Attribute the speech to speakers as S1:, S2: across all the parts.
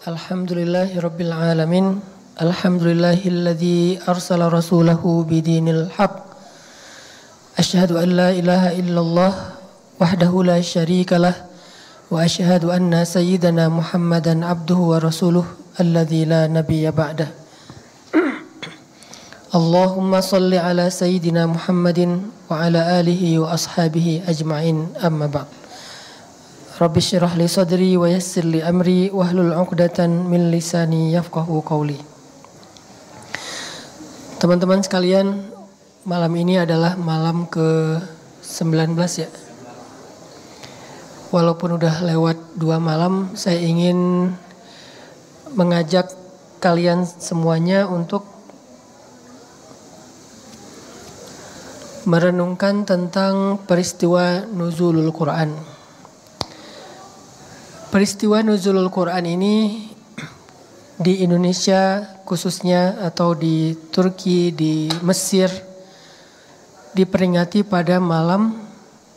S1: Alhamdulillahi Rabbil Alamin. Alhamdulillahilladzi arsala rasulahu bidinil haq. Asyhadu an la ilaha illallah wahdahu la syarikalah. Wa asyhadu anna sayyidana Muhammadan abduhu wa rasuluh alladzi la nabiyya ba'dah. Allahumma salli ala sayyidina Muhammadin wa ala alihi wa ashabihi ajma'in, amma ba'd. Rabbi syrah li sadri wa yassir li amri wahlul 'uqdatan min lisani yafqahu qawli. Teman-teman sekalian, malam ini adalah malam ke-19 ya. Walaupun udah lewat 2 malam, saya ingin mengajak kalian semuanya untuk merenungkan tentang peristiwa nuzulul Quran. Peristiwa nuzulul Quran ini di Indonesia khususnya atau di Turki, di Mesir diperingati pada malam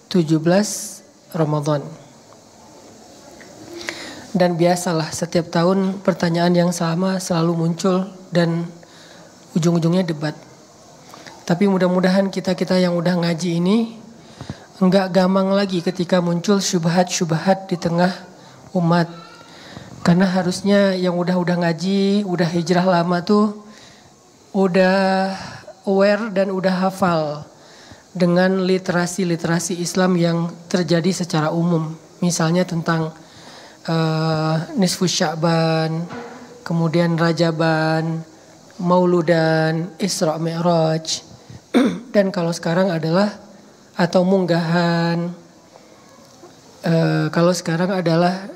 S1: 17 Ramadan. Dan biasalah setiap tahun pertanyaan yang sama selalu muncul dan ujung-ujungnya debat. Tapi mudah-mudahan kita-kita yang udah ngaji ini enggak gampang lagi ketika muncul syubhat-syubhat di tengah umat. Karena harusnya yang udah ngaji, udah hijrah lama tuh udah aware dan udah hafal dengan literasi Islam yang terjadi secara umum. Misalnya tentang nisfu Sya'ban, kemudian Rajaban, Mauludan, Isra Mi'raj, dan kalau sekarang adalah atau munggahan. Kalau sekarang adalah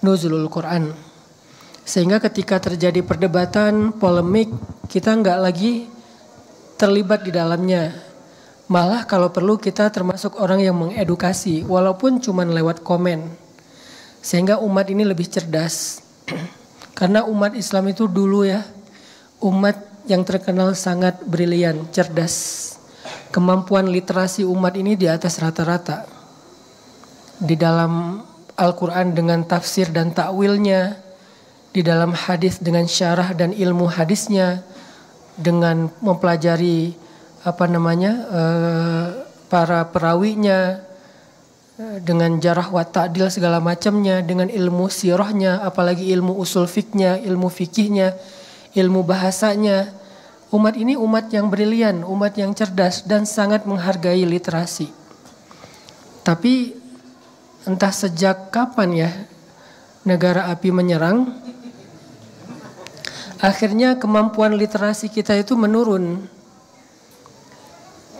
S1: nuzulul Quran. Sehingga ketika terjadi perdebatan, polemik, kita nggak lagi terlibat di dalamnya. Malah kalau perlu kita termasuk orang yang mengedukasi, walaupun cuma lewat komen. Sehingga umat ini lebih cerdas. Karena umat Islam itu dulu ya, umat yang terkenal sangat brilian, cerdas. Kemampuan literasi umat ini di atas rata-rata. Di dalam Al-Quran dengan tafsir dan takwilnya, di dalam hadis dengan syarah dan ilmu hadisnya, dengan mempelajari para perawinya, dengan jarah wa ta'dil segala macamnya, dengan ilmu sirahnya, apalagi ilmu usul fiknya, ilmu fikihnya, ilmu bahasanya. Umat ini umat yang brilian, umat yang cerdas dan sangat menghargai literasi. Tapi entah sejak kapan ya negara api menyerang, akhirnya kemampuan literasi kita itu menurun.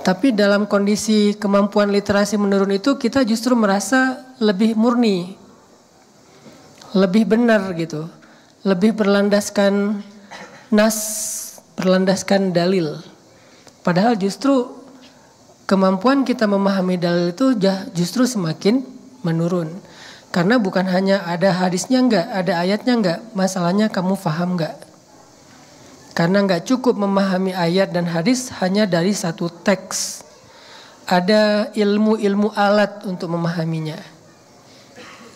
S1: Tapi dalam kondisi kemampuan literasi menurun itu kita justru merasa lebih murni, lebih benar gitu, lebih berlandaskan nas, berlandaskan dalil. Padahal justru kemampuan kita memahami dalil itu justru semakin menurun. Karena bukan hanya ada hadisnya enggak, ada ayatnya enggak, masalahnya kamu paham enggak. Karena enggak cukup memahami ayat dan hadis hanya dari satu teks. Ada ilmu-ilmu alat untuk memahaminya.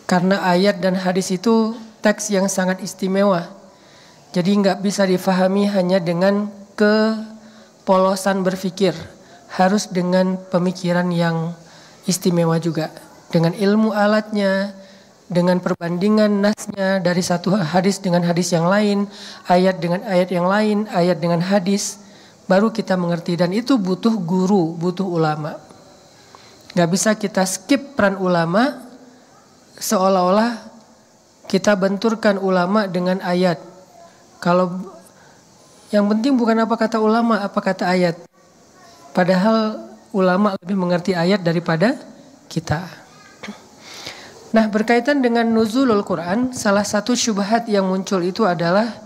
S1: Karena ayat dan hadis itu teks yang sangat istimewa. Jadi enggak bisa difahami hanya dengan kepolosan berpikir. Harus dengan pemikiran yang istimewa juga. Dengan ilmu alatnya, dengan perbandingan nasnya dari satu hadis dengan hadis yang lain, ayat dengan ayat yang lain, ayat dengan hadis, baru kita mengerti. Dan itu butuh guru, butuh ulama. Gak bisa kita skip peran ulama, seolah-olah kita benturkan ulama dengan ayat. Kalau yang penting bukan apa kata ulama, apa kata ayat. Padahal ulama lebih mengerti ayat daripada kita. Nah, berkaitan dengan nuzulul Quran, salah satu syubhat yang muncul itu adalah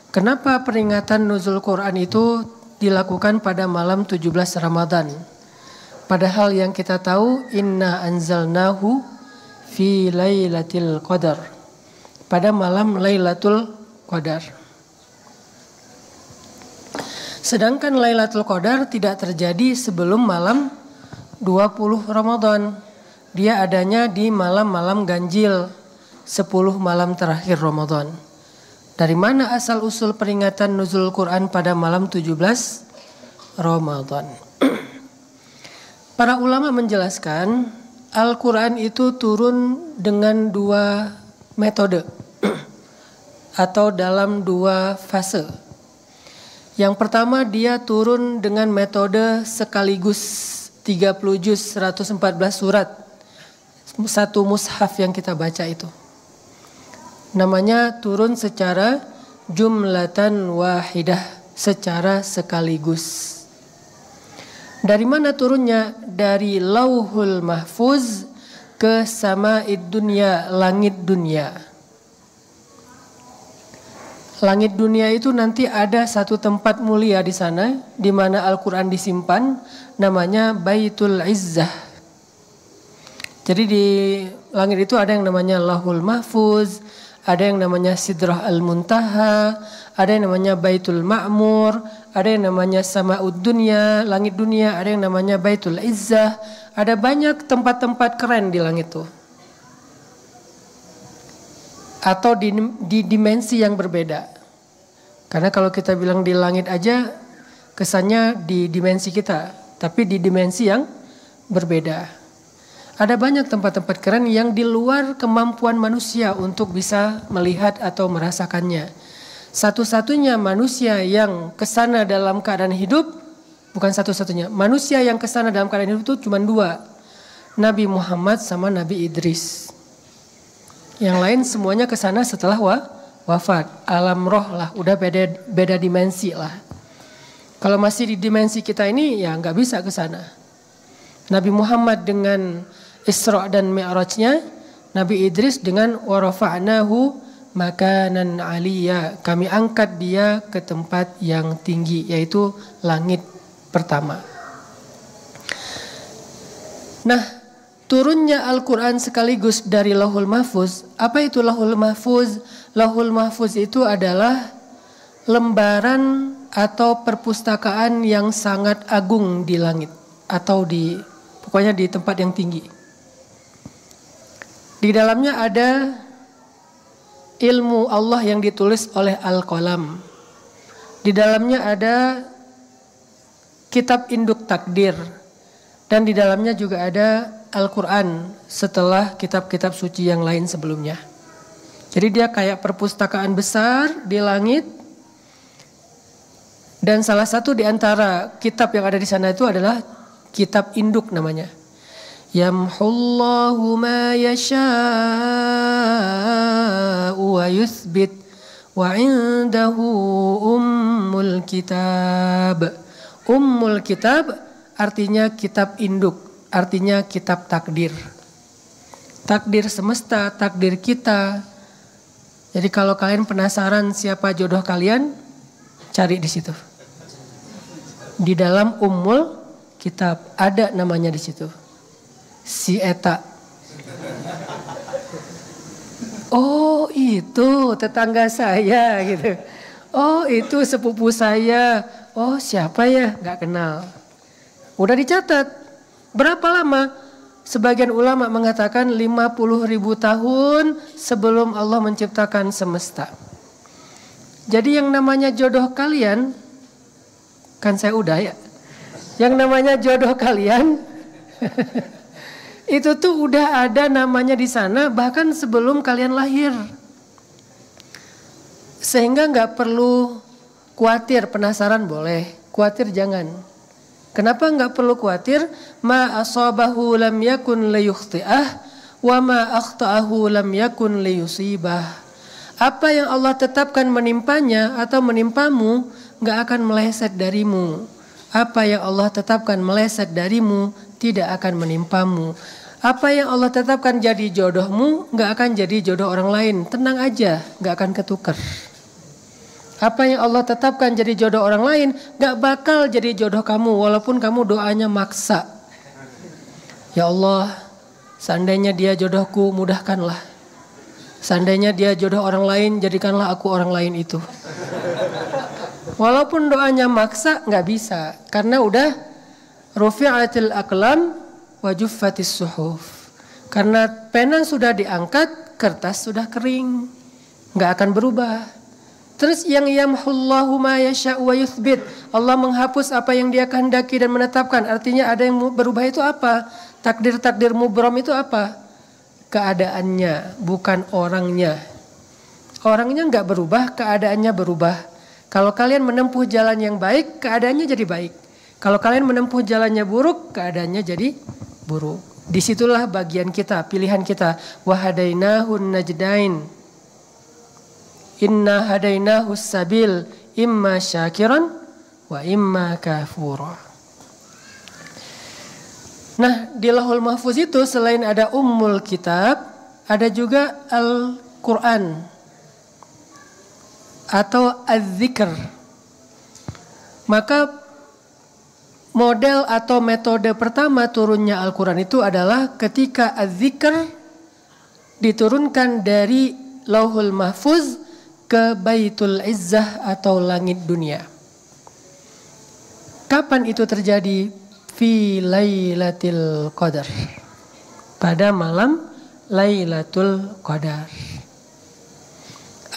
S1: kenapa peringatan nuzul Quran itu dilakukan pada malam 17 Ramadan. Padahal yang kita tahu inna anzalnahu fi lailatul qadar. Pada malam Lailatul Qadar. Sedangkan Lailatul Qadar tidak terjadi sebelum malam 20 Ramadan. Dia adanya di malam-malam ganjil 10 malam terakhir Ramadan. Dari mana asal usul peringatan nuzul Quran pada malam 17 Ramadan? Para ulama menjelaskan Al-Quran itu turun dengan 2 metode atau dalam 2 fase. Yang pertama dia turun dengan metode sekaligus 30 juz 114 surat. Satu mushaf yang kita baca itu. Namanya turun secara jumlatan wahidah, secara sekaligus. Dari mana turunnya? Dari Lauhul Mahfuz ke Sama'id Dunya, langit dunia. Langit dunia itu nanti ada satu tempat mulia di sana, di mana Al-Quran disimpan, namanya Baitul Izzah. Jadi di langit itu ada yang namanya Lauhul Mahfuz, ada yang namanya Sidrah Al-Muntaha, ada yang namanya Baitul Ma'mur, ada yang namanya Sama'ud Dunya, langit dunia, ada yang namanya Baitul Izzah. Ada banyak tempat-tempat keren di langit itu. Atau di dimensi yang berbeda. Karena kalau kita bilang di langit aja, kesannya di dimensi kita. Tapi di dimensi yang berbeda. Ada banyak tempat-tempat keren yang di luar kemampuan manusia untuk bisa melihat atau merasakannya. Satu-satunya manusia yang kesana dalam keadaan hidup, bukan satu-satunya, manusia yang kesana dalam keadaan hidup itu cuma 2. Nabi Muhammad sama Nabi Idris. Yang lain semuanya kesana setelah wafat. Alam roh lah, udah beda dimensi lah. Kalau masih di dimensi kita ini ya nggak bisa kesana. Nabi Muhammad dengan Isra dan Mi'rajnya, Nabi Idris dengan warafa'nahu makanan aliyya, kami angkat dia ke tempat yang tinggi, yaitu langit pertama. Nah, turunnya Al-Quran sekaligus dari Lauhul Mahfuz. Apa itu Lauhul Mahfuz? Lauhul Mahfuz itu adalah lembaran atau perpustakaan yang sangat agung di langit, atau pokoknya di tempat yang tinggi. Di dalamnya ada ilmu Allah yang ditulis oleh Al-Qalam. Di dalamnya ada kitab induk takdir. Dan di dalamnya juga ada Al-Quran setelah kitab-kitab suci yang lain sebelumnya. Jadi dia kayak perpustakaan besar di langit. Dan salah satu di antara kitab yang ada di sana itu adalah kitab induk namanya. Yamhullahu ma yasha'u wa yuthbit wa indahu ummul kitab. Ummul kitab artinya kitab induk, artinya kitab takdir. Takdir semesta, takdir kita. Jadi kalau kalian penasaran siapa jodoh kalian, cari di situ. Di dalam ummul kitab ada namanya di situ. Si Eta. Oh itu tetangga saya gitu. Oh itu sepupu saya. Oh siapa ya? Gak kenal. Udah dicatat. Berapa lama? Sebagian ulama mengatakan 50.000 tahun sebelum Allah menciptakan semesta. Jadi yang namanya jodoh kalian, kan saya udah ya. Yang namanya jodoh kalian itu tuh udah ada namanya di sana bahkan sebelum kalian lahir. Sehingga nggak perlu khawatir, penasaran boleh, khawatir jangan. Kenapa nggak perlu khawatir? Ma asabahu lam yakun liyukhti'ah wa ma akhta'ahu lam yakun liyusibah. Apa yang Allah tetapkan menimpanya atau menimpamu nggak akan meleset darimu. Apa yang Allah tetapkan meleset darimu tidak akan menimpamu. Apa yang Allah tetapkan jadi jodohmu nggak akan jadi jodoh orang lain. Tenang aja, nggak akan ketukar. Apa yang Allah tetapkan jadi jodoh orang lain nggak bakal jadi jodoh kamu walaupun kamu doanya maksa. Ya Allah, seandainya dia jodohku mudahkanlah. Seandainya dia jodoh orang lain jadikanlah aku orang lain itu. Walaupun doanya maksa nggak bisa karena udah rufi'atil aqlam wa juffatis suhuf. Karena pena sudah diangkat, kertas sudah kering, nggak akan berubah. Terus yang yamhullahu ma yasha'u wa yuthbit, Allah menghapus apa yang Dia kehendaki dan menetapkan. Artinya ada yang berubah itu apa? Takdir-takdir mubram itu apa? Keadaannya, bukan orangnya. Orangnya nggak berubah, keadaannya berubah. Kalau kalian menempuh jalan yang baik, keadaannya jadi baik. Kalau kalian menempuh jalannya buruk, keadaannya jadi buruk. Disitulah bagian kita, pilihan kita. Wahadainahun najdain. Inna hadainahus sabil imma syakiran wa imma kafura. Nah, di Lauhul Mahfuz itu selain ada Ummul Kitab, ada juga Al-Quran atau Az-Zikr. Maka model atau metode pertama turunnya Al-Quran itu adalah ketika Az-Zikr diturunkan dari Lauhul Mahfuz ke Baitul Izzah atau langit dunia. Kapan itu terjadi? Fi Lailatul Qadar. Pada malam Lailatul Qadar.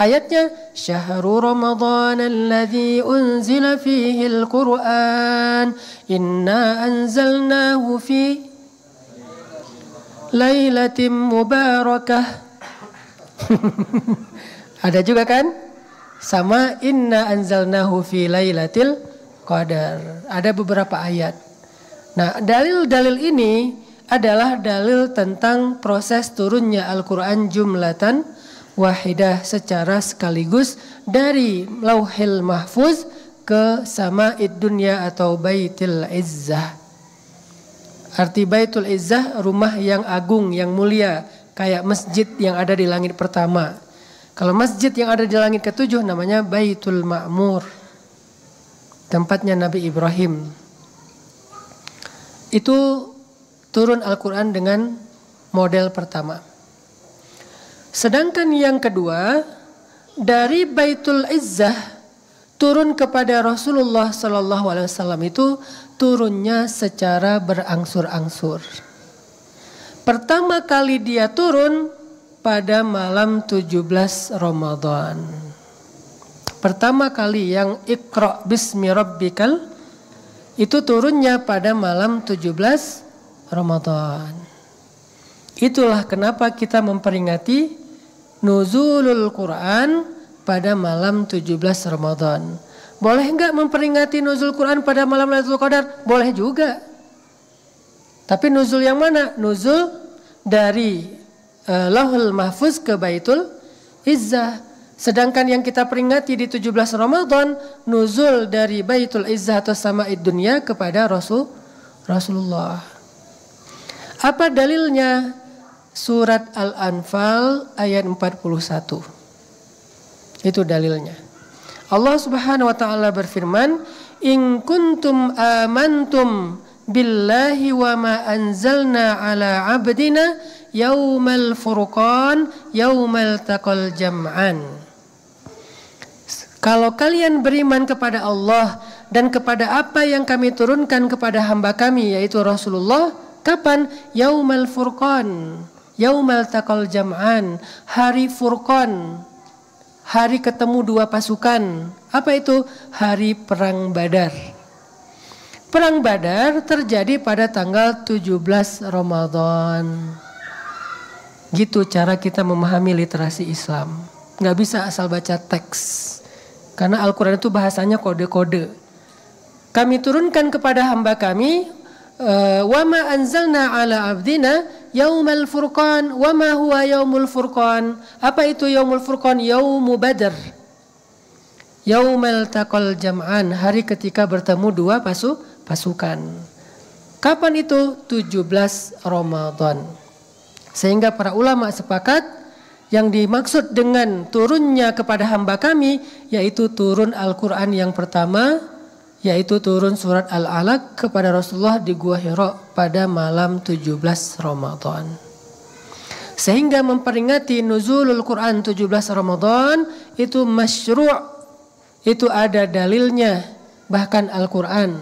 S1: Ayatnya Syahrul Ramadan alladzi unzila fihi al-Qur'an inna anzalnahu fi lailatin mubarakah. Ada juga kan? Sama inna anzalnahu fi lailatul qadar. Ada beberapa ayat. Nah, dalil-dalil ini adalah dalil tentang proses turunnya Al-Quran jumlatan wahidah secara sekaligus dari Lauhil Mahfuz ke Sama'id Dunya atau Baitul Izzah. Arti Baitul Izzah rumah yang agung, yang mulia, kayak masjid yang ada di langit pertama. Kalau masjid yang ada di langit ketujuh namanya Baitul Ma'mur, tempatnya Nabi Ibrahim. Itu turun Al-Quran dengan model pertama. Sedangkan yang kedua, dari Baitul Izzah turun kepada Rasulullah SAW itu turunnya secara berangsur-angsur. Pertama kali dia turun pada malam 17 Ramadan. Pertama kali yang Iqra bismi rabbikal itu turunnya pada malam 17 Ramadan. Itulah kenapa kita memperingati nuzulul Quran pada malam 17 Ramadan. Boleh enggak memperingati nuzul Quran pada malam Lailatul Qadar? Boleh juga. Tapi nuzul yang mana? Nuzul dari Lauhul Mahfuz ke Baitul Izzah. Sedangkan yang kita peringati di 17 Ramadan, nuzul dari Baitul Izzah atau Sama'id Dunya kepada Rasulullah. Apa dalilnya? Surat Al-Anfal ayat 41. Itu dalilnya. Allah Subhanahu wa taala berfirman, "In kuntum amantum billahi wa ma anzalna ala 'abdina yaumal furqan yaumal taqal jam'an." Kalau kalian beriman kepada Allah dan kepada apa yang kami turunkan kepada hamba kami yaitu Rasulullah, kapan? Yaumal furqan, yaumal taqal jam'an, hari furqan, hari ketemu dua pasukan. Apa itu? Hari perang Badar. Perang Badar terjadi pada tanggal 17 Ramadan. Gitu cara kita memahami literasi Islam. Nggak bisa asal baca teks. Karena Al-Quran itu bahasanya kode-kode. Kami turunkan kepada hamba kami, wa ma anzalna ala abdina yaumal furqan, wa ma huwa yaumul furqan. Apa itu yaumul furqan? Yaumu Badr. Yaumal taqal jam'an, hari ketika bertemu dua pasukan. Kapan itu? 17 Ramadan. Sehingga para ulama sepakat yang dimaksud dengan turunnya kepada hamba kami yaitu turun Al-Quran yang pertama, yaitu turun surat Al-Alaq kepada Rasulullah di Gua Hira pada malam 17 Ramadan. Sehingga memperingati nuzulul Quran 17 Ramadan itu masyru', itu ada dalilnya, bahkan Al-Quran.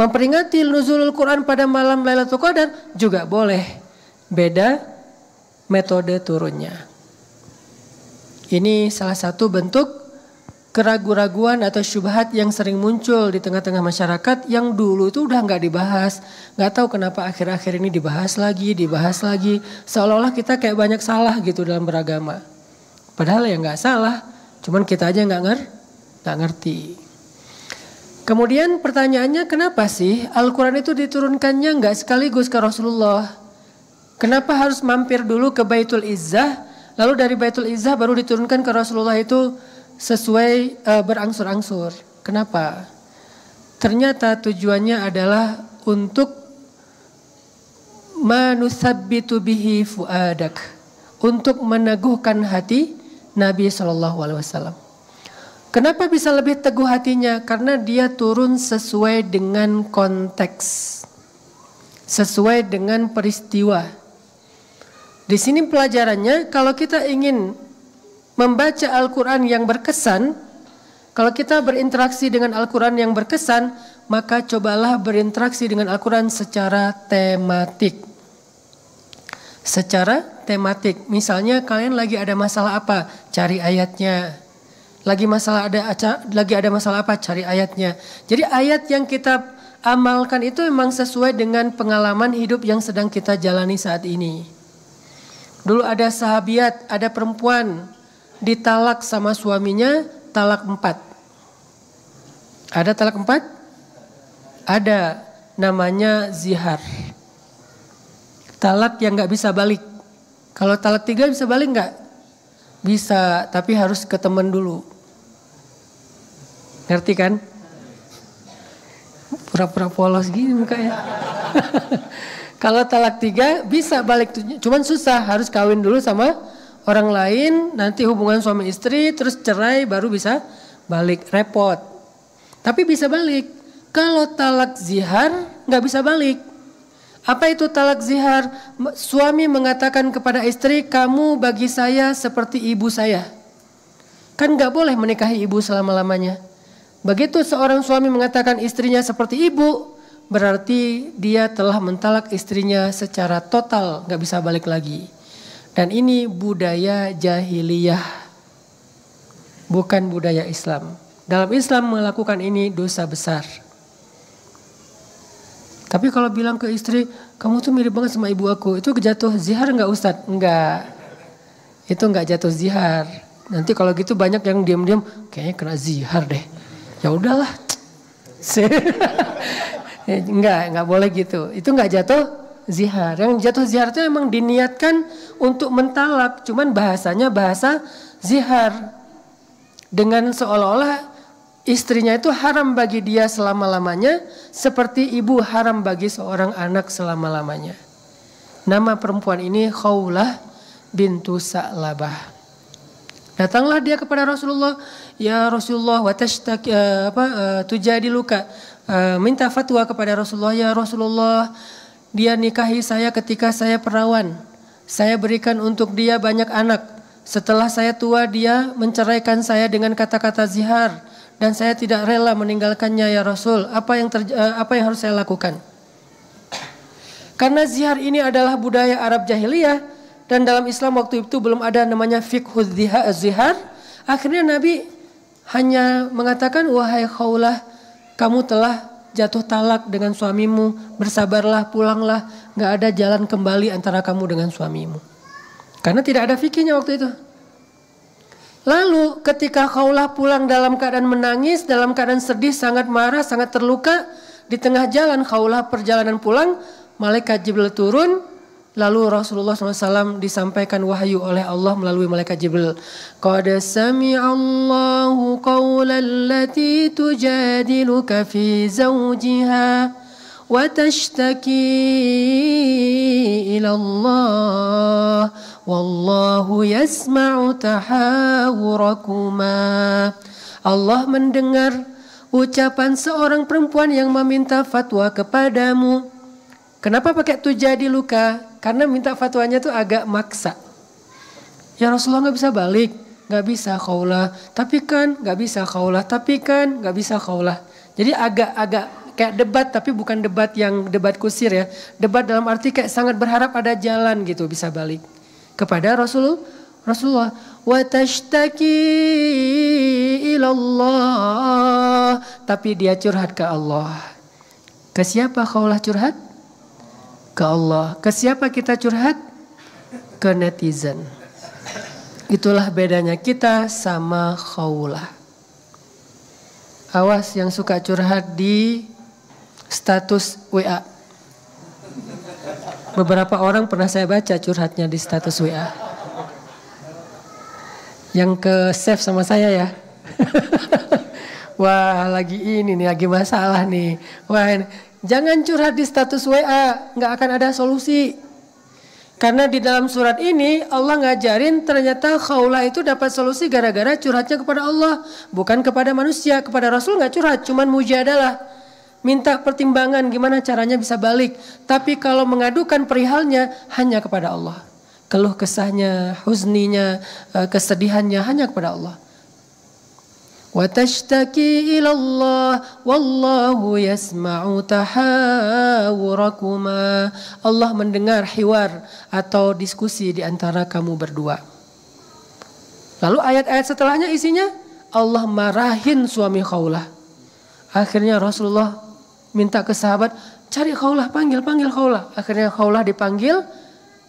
S1: Memperingati nuzulul Quran pada malam Lailatul Qadar juga boleh. beda metode turunnya. Ini salah satu bentuk keraguan-raguan atau syubhat yang sering muncul di tengah-tengah masyarakat yang dulu itu udah nggak dibahas. Nggak tahu kenapa akhir-akhir ini dibahas lagi. Seolah-olah kita kayak banyak salah gitu dalam beragama. Padahal ya nggak salah, cuman kita aja nggak ngerti. Kemudian pertanyaannya, kenapa sih Al-Quran itu diturunkannya nggak sekaligus ke Rasulullah? Kenapa harus mampir dulu ke Baitul Izzah, lalu dari Baitul Izzah baru diturunkan ke Rasulullah itu sesuai berangsur-angsur? Kenapa? Ternyata tujuannya adalah untuk manusabbitu bihi fuadak, untuk meneguhkan hati Nabi SAW. Kenapa bisa lebih teguh hatinya? Karena dia turun sesuai dengan konteks, sesuai dengan peristiwa. Di sini pelajarannya, kalau kita ingin membaca Al-Quran yang berkesan, kalau kita berinteraksi dengan Al-Quran yang berkesan, maka cobalah berinteraksi dengan Al-Quran secara tematik. Secara tematik, misalnya kalian lagi ada masalah apa, cari ayatnya. Lagi ada masalah apa, cari ayatnya. Jadi ayat yang kita amalkan itu memang sesuai dengan pengalaman hidup yang sedang kita jalani saat ini. Dulu ada sahabiat, ada perempuan ditalak sama suaminya, talak 4. Ada talak 4? Ada, namanya zihar. Talak yang gak bisa balik. Kalau talak 3 bisa balik gak? Bisa, tapi harus ke teman dulu. Ngerti kan? Pura-pura polos gini mukanya. Kalau talak 3 bisa balik, cuman susah, harus kawin dulu sama orang lain, nanti hubungan suami istri, terus cerai baru bisa balik, repot. Tapi bisa balik. Kalau talak zihar nggak bisa balik. Apa itu talak zihar? Suami mengatakan kepada istri, kamu bagi saya seperti ibu saya. Kan nggak boleh menikahi ibu selama-lamanya. Begitu seorang suami mengatakan istrinya seperti ibu, berarti dia telah mentalak istrinya secara total, gak bisa balik lagi. Dan ini budaya jahiliyah, bukan budaya Islam. Dalam Islam melakukan ini dosa besar. Tapi kalau bilang ke istri, kamu tuh mirip banget sama ibu aku, itu jatuh zihar gak Ustadz? Enggak, itu gak jatuh zihar. Nanti kalau gitu banyak yang diam-diam, kayaknya kena zihar deh. Ya udahlah. Enggak boleh gitu. Itu enggak jatuh zihar. Yang jatuh zihar itu emang diniatkan untuk mentalak, cuman bahasanya bahasa zihar. Dengan seolah-olah istrinya itu haram bagi dia selama-lamanya, seperti ibu haram bagi seorang anak selama-lamanya. Nama perempuan ini Khawlah bintu Sa'labah. Datanglah dia kepada Rasulullah, ya Rasulullah, tujadiluka, minta fatwa kepada Rasulullah, ya Rasulullah, dia nikahi saya ketika saya perawan, saya berikan untuk dia banyak anak. Setelah saya tua dia menceraikan saya dengan kata-kata zihar, dan saya tidak rela meninggalkannya ya Rasul. Apa yang harus saya lakukan? Karena zihar ini adalah budaya Arab jahiliyah. Dan dalam Islam waktu itu belum ada namanya fiqhul zihar. Akhirnya Nabi hanya mengatakan, wahai Khawlah, kamu telah jatuh talak dengan suamimu, bersabarlah, pulanglah, gak ada jalan kembali antara kamu dengan suamimu. Karena tidak ada fikihnya waktu itu. Lalu ketika Khawlah pulang dalam keadaan menangis, dalam keadaan sedih, sangat marah, sangat terluka, di tengah jalan Khawlah perjalanan pulang, malaikat Jibril turun. Lalu Rasulullah SAW disampaikan wahyu oleh Allah melalui malaikat Jibril. Qad sami'allahu qawlan lati tujadiluka fi zawjiha wa tashtaki ila Allah wallahu yasma'u tahawurakuma. Allah mendengar ucapan seorang perempuan yang meminta fatwa kepadamu. Kenapa pakai tujadiluka? Karena minta fatwanya tuh agak maksa. Ya Rasulullah gak bisa balik. Gak bisa Khawlah. Tapi kan gak bisa Khawlah. Tapi kan gak bisa Khawlah. Jadi agak kayak debat tapi bukan debat yang debat kusir ya. Debat dalam arti kayak sangat berharap ada jalan gitu bisa balik kepada Rasulullah. Wa tashtaki ilallah. Tapi dia curhat ke Allah. Ke siapa Khawlah curhat? Ke Allah. Ke siapa kita curhat? Ke netizen. Itulah bedanya kita sama Khawlah. Awas yang suka curhat di status WA. Beberapa orang pernah saya baca curhatnya di status WA. Yang ke save sama saya ya. Wah lagi ini nih, lagi masalah nih. Wah ini. Jangan curhat di status WA, nggak akan ada solusi. Karena di dalam surat ini Allah ngajarin ternyata Khawlah itu dapat solusi gara-gara curhatnya kepada Allah. Bukan kepada manusia, kepada Rasul nggak curhat, cuman mujadalah. Minta pertimbangan gimana caranya bisa balik. Tapi kalau mengadukan perihalnya hanya kepada Allah. Keluh kesahnya, huzninya, kesedihannya hanya kepada Allah. Wa tashtaki ilallah wallahu yasma'u tahawurakuma. Allah mendengar hiwar atau diskusi di antara kamu berdua. Lalu ayat-ayat setelahnya isinya Allah marahin suami Khawlah. Akhirnya Rasulullah minta ke sahabat, cari Khawlah, panggil Khawlah. Akhirnya Khawlah dipanggil.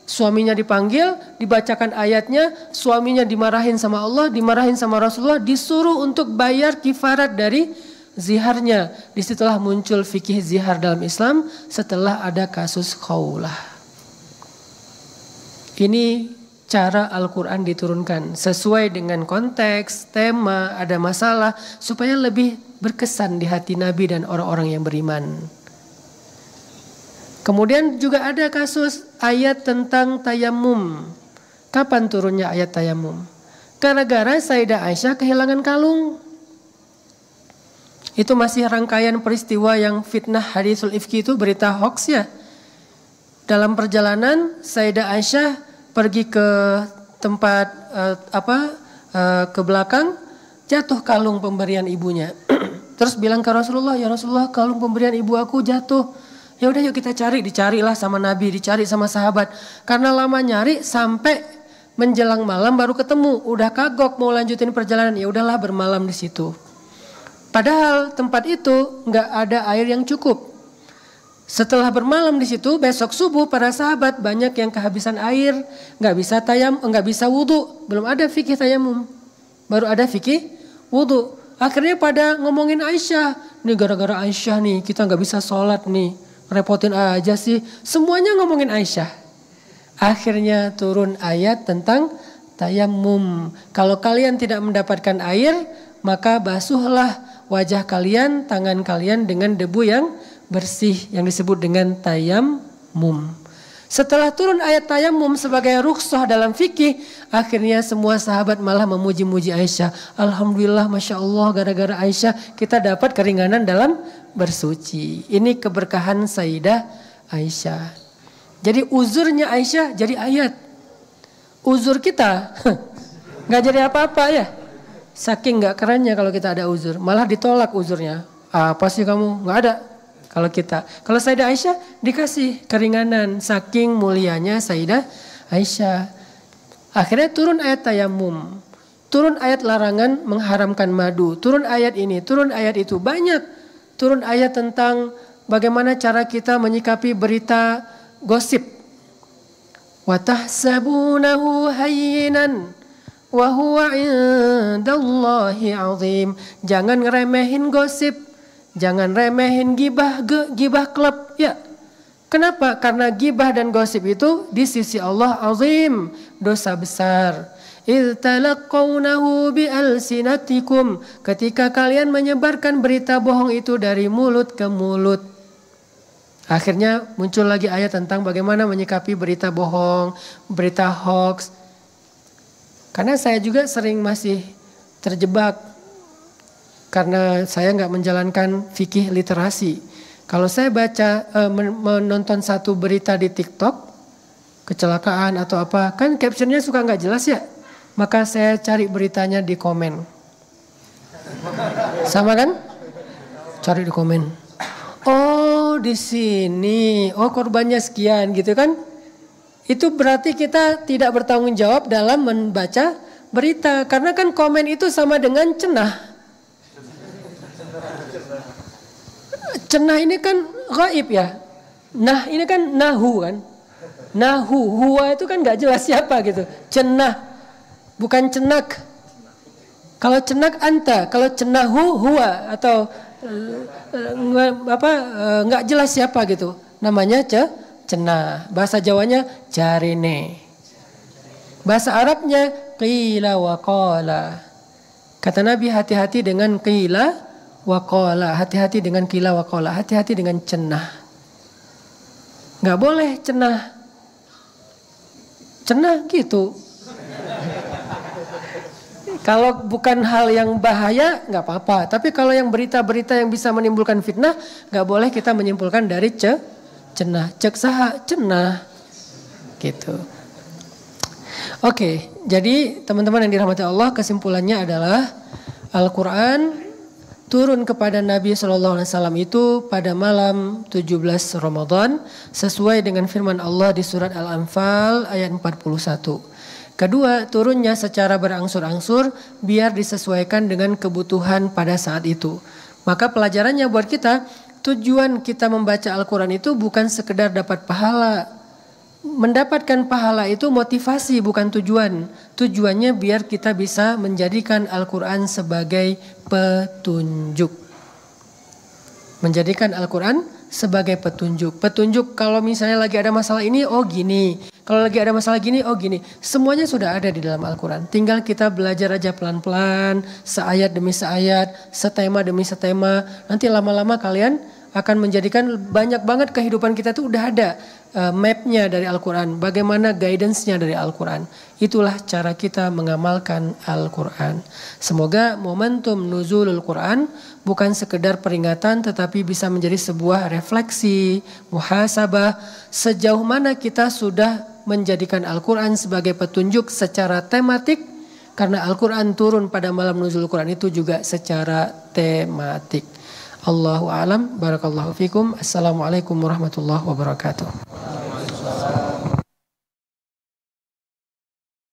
S1: Suaminya dipanggil, dibacakan ayatnya, suaminya dimarahin sama Allah, dimarahin sama Rasulullah, disuruh untuk bayar kifarat dari ziharnya. Disitulah muncul fikih zihar dalam Islam setelah ada kasus Khawlah. Ini cara Al-Quran diturunkan sesuai dengan konteks, tema, ada masalah supaya lebih berkesan di hati Nabi dan orang-orang yang beriman. Kemudian juga ada kasus ayat tentang tayamum. Kapan turunnya ayat tayamum? Gara-gara Sayyidah Aisyah kehilangan kalung. Itu masih rangkaian peristiwa yang fitnah hadisul ifki itu berita hoax ya. Dalam perjalanan Sayyidah Aisyah pergi ke tempat ke belakang, jatuh kalung pemberian ibunya. Terus bilang ke Rasulullah, ya Rasulullah kalung pemberian ibu aku jatuh. Ya udah yuk kita cari, dicarilah sama Nabi, dicari sama sahabat. Karena lama nyari sampai menjelang malam baru ketemu. Udah kagok mau lanjutin perjalanan, ya udahlah bermalam di situ. Padahal tempat itu nggak ada air yang cukup. Setelah bermalam di situ, besok subuh para sahabat banyak yang kehabisan air, nggak bisa wudu, belum ada fikih tayamum, baru ada fikih wudu. Akhirnya pada ngomongin Aisyah, nih gara-gara Aisyah nih kita nggak bisa sholat nih. Repotin aja sih, semuanya ngomongin Aisyah. Akhirnya turun ayat tentang tayamum. Kalau kalian tidak mendapatkan air, maka basuhlah wajah kalian, tangan kalian dengan debu yang bersih yang disebut dengan tayamum. Setelah turun ayat tayamum sebagai rukhsah dalam fikih, akhirnya semua sahabat malah memuji-muji Aisyah. Alhamdulillah, Masya Allah, gara-gara Aisyah kita dapat keringanan dalam bersuci. Ini keberkahan Sayyidah Aisyah. Jadi uzurnya Aisyah jadi ayat. Uzur kita gak jadi apa-apa ya. Saking gak kerennya kalau kita ada uzur. Malah ditolak uzurnya. Apa sih kamu? Gak ada. Kalau kita, kalau Sayyidah Aisyah dikasih keringanan saking mulianya Sayyidah Aisyah. Akhirnya turun ayat tayamum, turun ayat larangan mengharamkan madu, turun ayat ini, turun ayat itu, banyak turun ayat tentang bagaimana cara kita menyikapi berita gosip. Wa tahsabunahu hayyinan wa huwa indallahi azim. Jangan ngeremehin gosip. Jangan remehin gibah klub ya. Kenapa? Karena gibah dan gosip itu di sisi Allah azim, dosa besar. Idh talaqawnahu bi'alsinatikum. Ketika kalian menyebarkan berita bohong itu dari mulut ke mulut. Akhirnya muncul lagi ayat tentang bagaimana menyikapi berita bohong, berita hoax. Karena saya juga sering masih terjebak. Karena saya nggak menjalankan fikih literasi. Kalau saya baca menonton satu berita di TikTok, kecelakaan atau apa, kan captionnya suka nggak jelas ya. Maka saya cari beritanya di komen. Sama kan? Cari di komen. Oh di sini, oh korbannya sekian gitu kan. Itu berarti kita tidak bertanggung jawab dalam membaca berita. Karena kan komen itu sama dengan cenah. Cenah ini kan gaib ya. Nah ini kan nahu kan. Nahu, huwa itu kan gak jelas siapa gitu. Cenah, bukan cenak. Kalau cenak anta, kalau cenahu huwa atau nggak jelas siapa gitu. Namanya cenah. Bahasa Jawanya jarene. Bahasa Arabnya qila wa qala. Kata Nabi hati-hati dengan qila wa qala, hati-hati dengan qila wa qala, hati-hati dengan cenah. Nggak boleh cenah. Cenah gitu. Kalau bukan hal yang bahaya nggak apa-apa. Tapi kalau yang berita-berita yang bisa menimbulkan fitnah, nggak boleh kita menyimpulkan dari cenah. Cek saha cenah. Gitu. Oke, jadi teman-teman yang dirahmati Allah, kesimpulannya adalah Al-Quran turun kepada Nabi SAW itu pada malam 17 Ramadan sesuai dengan firman Allah di surat Al-Anfal ayat 41. Kedua, turunnya secara berangsur-angsur biar disesuaikan dengan kebutuhan pada saat itu. Maka pelajarannya buat kita, tujuan kita membaca Al-Quran itu bukan sekedar dapat pahala. Mendapatkan pahala itu motivasi bukan tujuan. Tujuannya biar kita bisa menjadikan Al-Quran sebagai petunjuk. Menjadikan Al-Quran sebagai petunjuk. Petunjuk kalau misalnya lagi ada masalah ini, oh gini. Kalau lagi ada masalah gini, oh gini. Semuanya sudah ada di dalam Al-Quran. Tinggal kita belajar aja pelan-pelan, seayat demi seayat, setema demi setema. Nanti lama-lama kalian akan menjadikan banyak banget kehidupan kita tuh udah ada mapnya dari Al-Quran. Bagaimana guidance-nya dari Al-Quran. Itulah cara kita mengamalkan Al-Quran. Semoga momentum nuzulul Quran bukan sekedar peringatan tetapi bisa menjadi sebuah refleksi, muhasabah. Sejauh mana kita sudah menjadikan Al-Quran sebagai petunjuk secara tematik. Karena Al-Quran turun pada malam nuzul Quran itu juga secara tematik. Allahu a'lam, barakallahu fikum. Assalamualaikum warahmatullahi wabarakatuh.